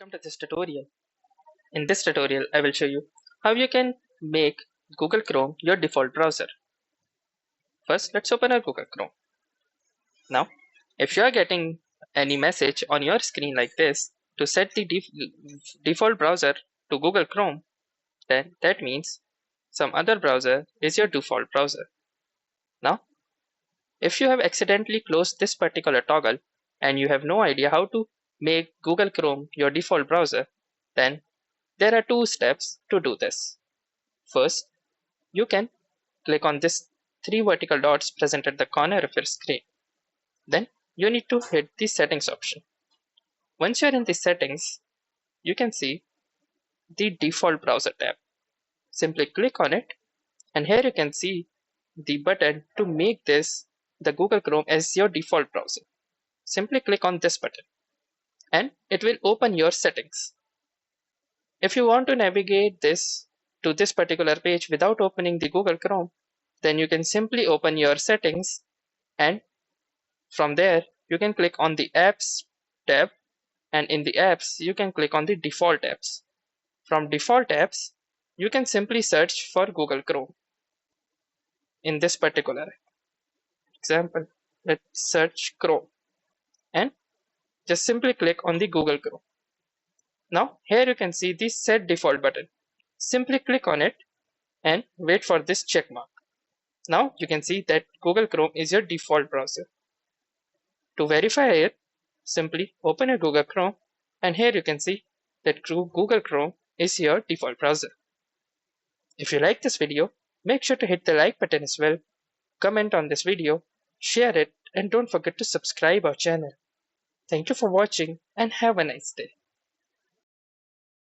Welcome to this tutorial. In this tutorial, I will show you how you can make Google Chrome your default browser. First, let's open our Google Chrome. Now, if you are getting any message on your screen like this to set the default browser to Google Chrome, then that means some other browser is your default browser. Now, if you have accidentally closed this particular toggle and you have no idea how to make Google Chrome your default browser, then there are two steps to do this. First, you can click on this three vertical dots present at the corner of your screen. Then you need to hit the settings option. Once you're in the settings, you can see the default browser tab. Simply click on it, and here you can see the button to make this the Google Chrome as your default browser. Simply click on this button and it will open your settings. If you want to navigate this to this particular page without opening the Google Chrome, then you can simply open your settings, and from there you can click on the apps tab, and in the apps you can click on the default apps. From default apps you can simply search for Google Chrome. In this particular example, let's search Chrome and just simply click on the Google Chrome. Now here you can see the set default button. Simply click on it and wait for this check mark. Now you can see that Google Chrome is your default browser. To verify it, simply open your Google Chrome, and here you can see that Google Chrome is your default browser. If you like this video, make sure to hit the like button as well, comment on this video, share it, and don't forget to subscribe our channel. Thank you for watching and have a nice day.